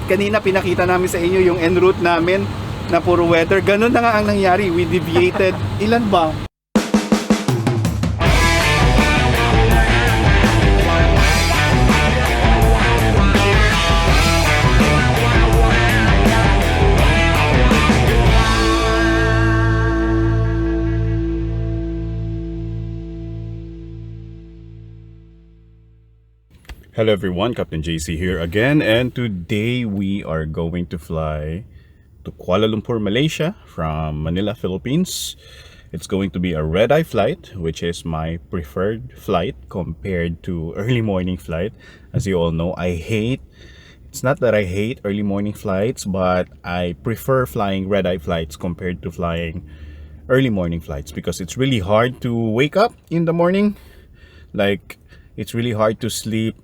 kanina pinakita namin sa inyo yung en route namin na puro weather. Ganun na nga ang nangyari. We deviated. Ilan ba? Hello everyone, Captain JC here again, and today we are going to fly to Kuala Lumpur, Malaysia from Manila, Philippines. It's going to be a red-eye flight, which is my preferred flight compared to early morning flight. As you all know, it's not that I hate early morning flights, but I prefer flying red-eye flights compared to flying early morning flights because it's really hard to wake up in the morning. Like, it's really hard to sleep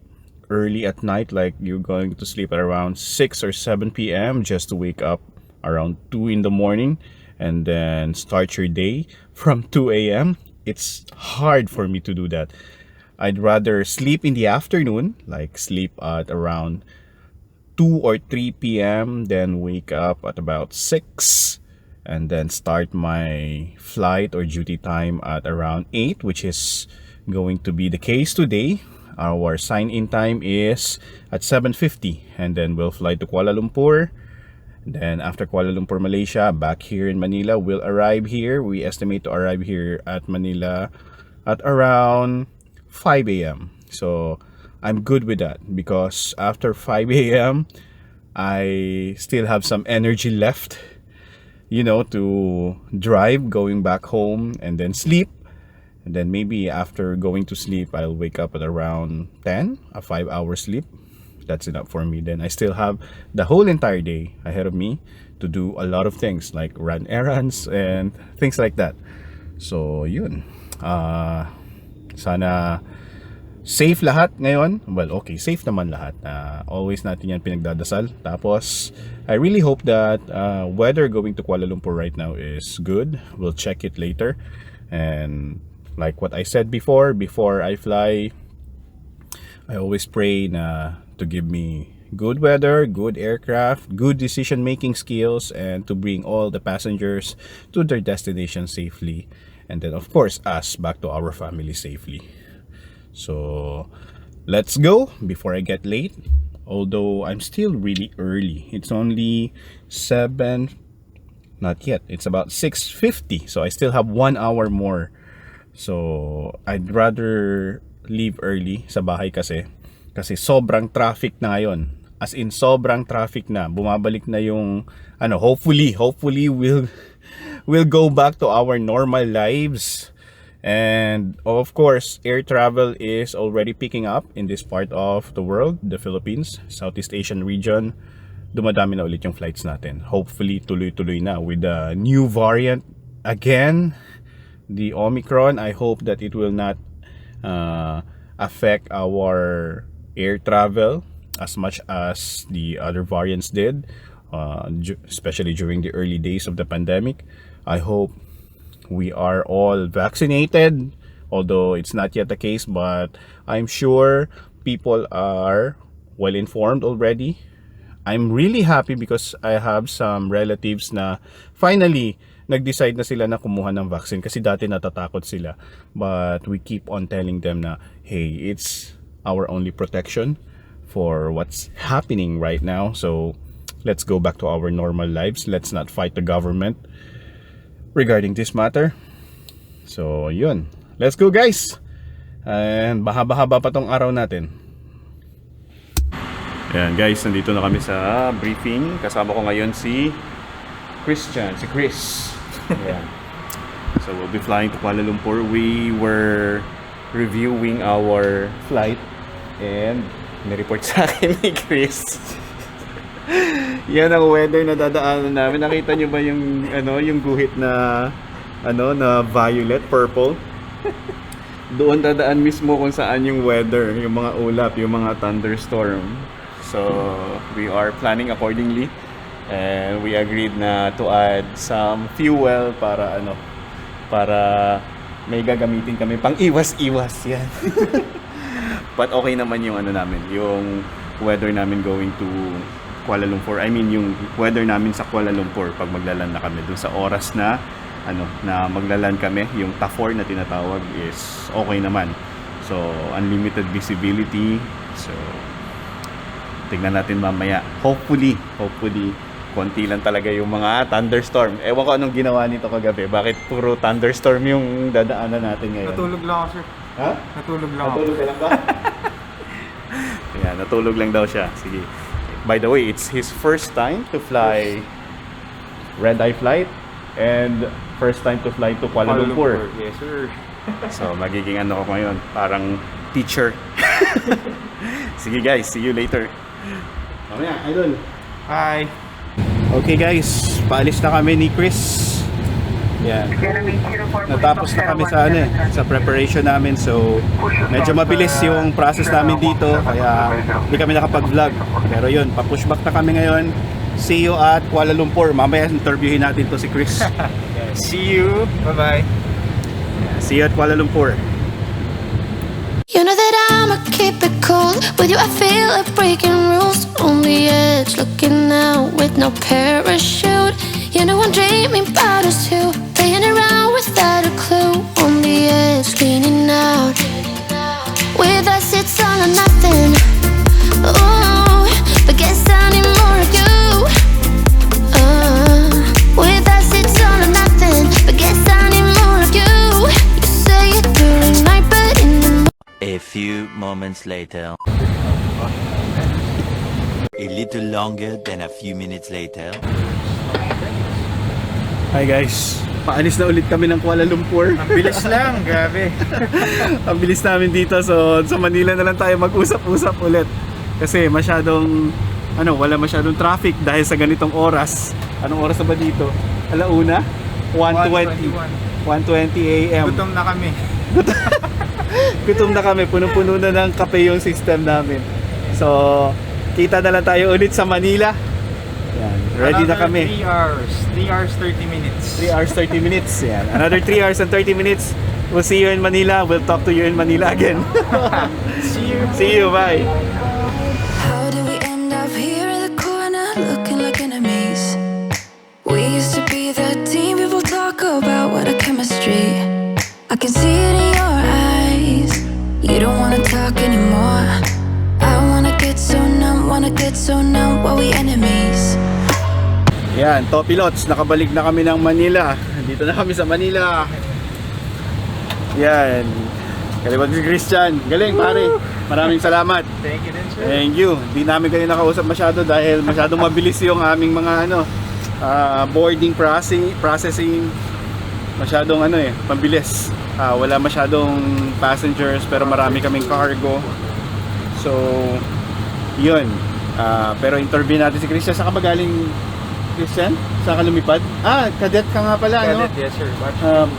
early at night, like you're going to sleep at around 6 or 7 p.m. just to wake up around 2 in the morning and then start your day from 2 a.m. It's hard for me to do that. I'd rather sleep in the afternoon, like sleep at around 2 or 3 p.m. then wake up at about 6 and then start my flight or duty time at around 8, which is going to be the case today. Our sign-in time is at 7:50 and then we'll fly to Kuala Lumpur. Then after Kuala Lumpur, Malaysia, back here in Manila, we'll arrive here. We estimate to arrive here at Manila at around 5 a.m. So I'm good with that because after 5 a.m. I still have some energy left, to drive going back home and then sleep. And then maybe after going to sleep, I'll wake up at around 10, a 5-hour sleep. That's enough for me. Then I still have the whole entire day ahead of me to do a lot of things like run errands and things like that. So yun. Sana safe lahat ngayon. Well, okay, safe naman lahat. Always natin yan pinagdadasal. Tapos, I really hope that weather going to Kuala Lumpur right now is good. We'll check it later. And like what I said before I fly, I always pray to give me good weather, good aircraft, good decision-making skills, and to bring all the passengers to their destination safely. And then, of course, us back to our family safely. So, let's go before I get late. Although, I'm still really early. It's only 7... Not yet. It's about 6:50. So, I still have 1 hour more. So, I'd rather leave early sa bahay kasi sobrang traffic na ngayon. As in, sobrang traffic na. Bumabalik na yung, hopefully we'll go back to our normal lives. And, of course, air travel is already picking up in this part of the world, the Philippines, Southeast Asian region. Dumadami na ulit yung flights natin. Hopefully, tuloy-tuloy na with the new variant again. The Omicron, I hope that it will not affect our air travel as much as the other variants did, especially during the early days of the pandemic. I hope we are all vaccinated, although it's not yet the case, but I'm sure people are well informed already. I'm really happy because I have some relatives na finally nag-decide na sila na kumuha ng vaccine kasi dati natatakot sila. But we keep on telling them na, hey, it's our only protection for what's happening right now. So, let's go back to our normal lives. Let's not fight the government regarding this matter. So, yun. Let's go, guys! And bahaba-haba pa tong araw natin. Ayan, guys. Nandito na kami sa briefing. Kasama ko ngayon si Chris. Yeah. So we'll be flying to Kuala Lumpur. We were reviewing our flight and nireport sa akin ni Chris. Yan ang weather na dadaanan namin. Nakita nyo ba yung yung guhit na na violet, purple? Doon dadaan mismo kung saan yung weather, yung mga ulap, yung mga thunderstorm. So we are planning accordingly. And we agreed na to add some fuel para may gagamitin kami pang iwas-iwas yan. But okay naman yung namin, yung weather namin going to Kuala Lumpur. I mean, yung weather namin sa Kuala Lumpur pag maglaland na kami dun sa oras na na maglaland kami, yung TAF4 na tinatawag is okay naman. So, unlimited visibility. So, tignan natin mamaya. Hopefully, konti lang talaga yung mga thunderstorm. Ewan ko anong ginawa nito kagabi. Bakit puro thunderstorm yung dadaanan natin ngayon? Natulog lang ako, sir. Ha? Natulog lang ako. Natulog ka lang ba? Ayan, natulog lang daw siya. Sige. By the way, it's his first time to fly red-eye flight and first time to fly to Kuala Lumpur. Yes, sir. So, magiging ano ko ngayon, parang teacher. Sige guys, see you later. Mamaya, idol. Hi. Okay guys, paalis na kami ni Chris. Yan. Natapos na kami sa sa preparation namin. So, medyo mabilis yung process namin dito kaya hindi kami nakapag-vlog. Pero yun, pa-pushback na kami ngayon. See you at Kuala Lumpur. Mamaya interviewin natin to si Chris. See you. Bye-bye. See you at Kuala Lumpur. You know that I'ma keep it cool. With you I feel like breaking rules. On the edge, looking out with no parachute. You know I'm dreaming about us too. Playing around without a clue. On the edge, leaning out. With us it's all or nothing. Ooh, but guess I need more of you. With us it's all or nothing. But guess I need more of you. You say it during night, but in the A few moments later. A little longer than a few minutes later. Hi guys, paalis na ulit kami ng Kuala Lumpur. Ang bilis lang, grabe. Ang bilis namin dito, so sa Manila na lang tayo mag-usap-usap ulit. Kasi masyadong, wala masyadong traffic dahil sa ganitong oras. Anong oras na ba dito? Alauna? 1:20 AM. Gutom na kami. Gutom na kami, punong-puno na ng kape yung system namin. So, kita na lang tayo ulit sa Manila. Yan, ready na kami. 3 hours. 3 hours 30 minutes. 3 hours 30 minutes. Yan. Another 3 hours and 30 minutes. We'll see you in Manila. We'll talk to you in Manila again. See you. See you, bye. How did we end up here in the corner looking like enemies? We used to be the team people talk about, what a chemistry. I can see it in your eyes. You don't wanna talk anymore. I wanna get so numb, while we enemies. Yan, top pilots, nakabalik na kami ng Manila. Dito na kami sa Manila. Yan. Kaliwag si Christian. Galing pare. Maraming salamat. Thank you din, sir. Thank you. Hindi namin kayo nakausap masyado dahil masyadong mabilis yung aming mga boarding processing. Masyadong pambilis. Wala masyadong passengers pero marami kaming cargo. So, yun. Pero interview natin si Christian. Saan ka ba galing, Christian? Saan ka lumipad? Cadet ka nga pala, Cadet, yes, sir.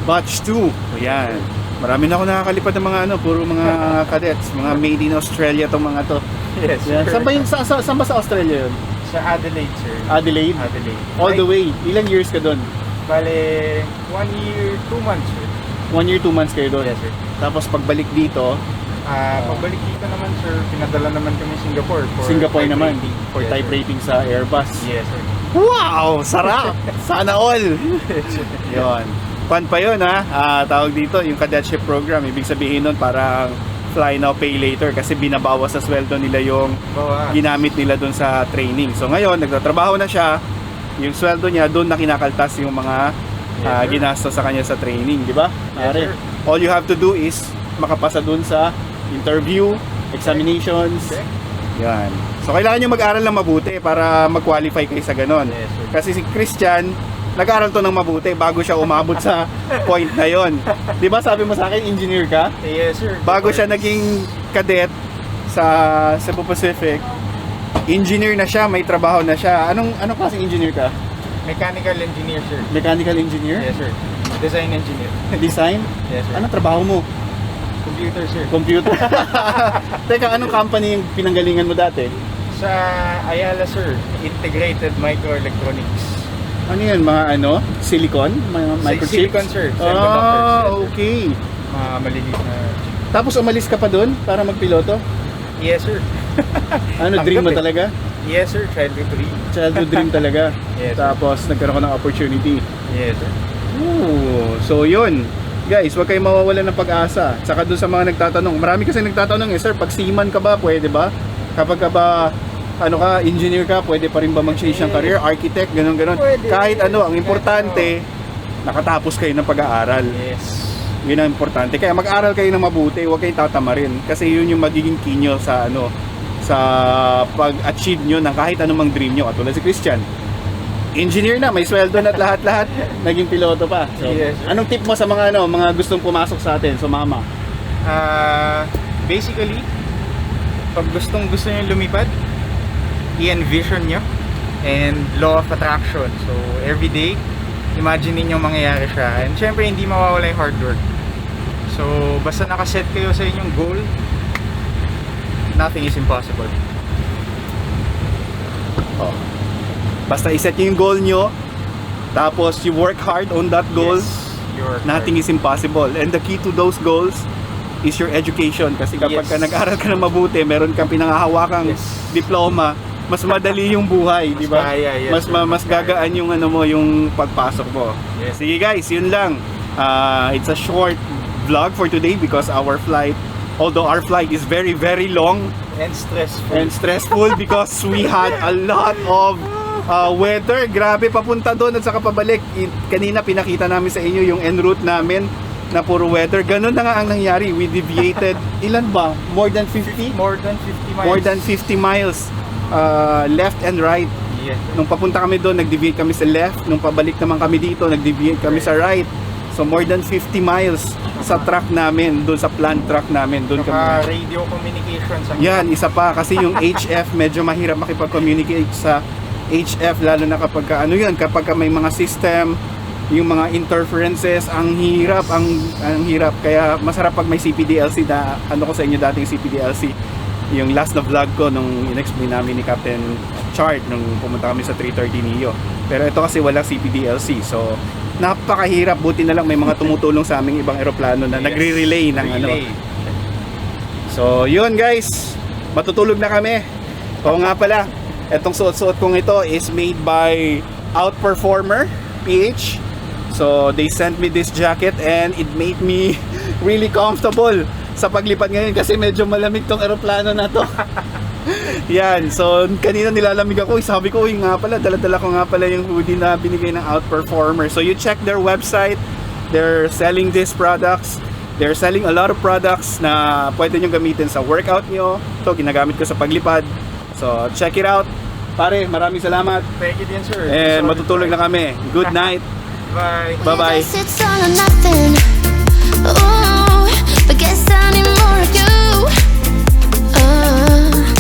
Batch 2. So, yan. Marami na ako nakakalipad ng mga puro mga cadets, mga made in Australia tong mga to. Yes, Yan. sir. Saan ba sa Australia yun? Sa Adelaide, sir. Adelaide? Adelaide. All the way. Ilang years ka doon? Bale, 1 year, 2 months, sir. 1 year, 2 months kayo doon? Yes, sir. Tapos pagbalik dito, Pagbalik dito naman, sir, pinadala naman kami Singapore for Singapore type naman rating. for Yes, type sir. rating sa Airbus. Yes, sir. Wow! Sarap! Sana all! Yun. Fun pa yun tawag dito, yung cadetship program. Ibig sabihin nun parang fly now, pay later kasi binabawas sa sweldo nila yung Bawas. ginamit nila dun sa training. So ngayon, nagtatrabaho na siya, yung sweldo niya, dun na kinakaltas yung mga Yes, sir. ginastos sa kanya sa training, di ba? Yes, Pare, sir. all you have to do is makapasa dun sa interview, examinations. Okay. Yan. So kailangan nyo mag-aral ng mabuti para mag-qualify kayo sa ganon. Yes, sir. Kasi si Christian, nag-aral to ng mabuti bago siya umabot sa point na yon. Di ba sabi mo sa akin, engineer ka? Yes, sir. Bago siya naging cadet sa Cebu Pacific, engineer na siya, may trabaho na siya. Anong klaseng engineer ka? Mechanical engineer, sir. Mechanical engineer? Yes, sir. Design engineer. Design? Yes, sir. Anong trabaho mo? Computer, sir. Computer? Teka, anong company yung pinanggalingan mo dati? Sa Ayala, sir. Integrated Microelectronics. Ano yan? Mga silicon? Mga microchips? Silicon, sir. Semiconductors, yes, sir. Okay. Mga maliliit na... Tapos umalis ka pa doon para magpiloto? Yes, sir. Dream mo Tanggap, talaga? Yes sir, childhood dream. Childhood dream talaga. Yes, sir. Tapos nagkaroon ka ng opportunity. Yes sir. Ooh, so yun. Guys, huwag kayong mawawalan ng pag-asa. Saka doon sa mga nagtatanong. Marami kasi nagtatanong sir, pag seaman ka ba, pwede ba? Kapag ka ba, engineer ka, pwede pa rin ba mag-change ng career? Architect, ganun-ganun. Pwede. Kahit ang importante, nakatapos kayo ng pag-aaral. Yes. Yun ang importante. Kaya mag-aral kayo ng mabuti, huwag kayong tatamarin. Kasi yun yung magiging key nyo sa sa pag-achieve nyo ng kahit anumang dream nyo. Katulad si Christian, engineer na, may sweldo na at lahat-lahat, naging piloto pa. So, Yes. anong tip mo sa mga mga gustong pumasok sa atin, sumama? Basically, pag gusto nyo lumipad, i-envision nyo and law of attraction. So every day, imagine niyo mangyayari siya. And syempre, hindi mawawala yung hard work. So basta nakaset kayo sa inyong goal, nothing is impossible. Oh. Basta iset nyo yung goal nyo, tapos you work hard on that goal, Yes, you're nothing is impossible. And the key to those goals is your education. Kasi kapag ka Yes. nag-aral ka ng mabuti, meron kang pinangahawakang Yes. diploma, mas madali yung buhay, di ba? kaya, yes, mas sir. mas gagaan yung yung pagpasok mo. Yes. Sige guys, yun lang. It's a short vlog for today because our flight, although our flight is very very long and stressful. and stressful because we had a lot of weather. Grabe, papunta doon at saka pabalik. Kanina pinakita namin sa inyo yung en route namin na puro weather. Ganun na nga ang nangyari. We deviated, ilan ba? More than 50? More than 50 miles. More than 50 miles left and right. Yes. Nung papunta kami doon, nag-deviate kami sa left. Nung pabalik naman kami dito, nag-deviate kami sa right. So more than 50 miles sa truck namin, doon sa plant truck namin. Doon Saka kami. radio communications. Yan, isa pa kasi yung HF medyo mahirap makipag-communicate sa HF lalo na kapag kapag may mga system, yung mga interferences, ang hirap, ang hirap. Kaya masarap pag may CPDLC na ko sa inyo dating CPDLC. Yung last na vlog ko nung in-explain namin ni Captain Chart nung pumunta kami sa 330 Neo. Pero ito kasi walang CPDLC. So napakahirap, buti na lang may mga tumutulong sa aming ibang eroplano na Yes. nagre-relay ng Relay. So, yun guys. Matutulog na kami. Oo nga pala. Etong suot-suot kong ito is made by Outperformer PH. So, they sent me this jacket and it made me really comfortable sa paglipad ngayon kasi medyo malamig tong eroplano na to. Yan. So, kanina nilalamig ako. Sabi ko, nga pala, dala-dala ko nga pala yung hoodie na binigay ng Outperformer. So, you check their website. They're selling these products. They're selling a lot of products na pwede nyo gamitin sa workout nyo. Ito, ginagamit ko sa paglipad. So, check it out. Pare, maraming salamat. Thank you din, sir. And matutulog na kami. Good night. Bye. Bye-bye. It's all or nothing.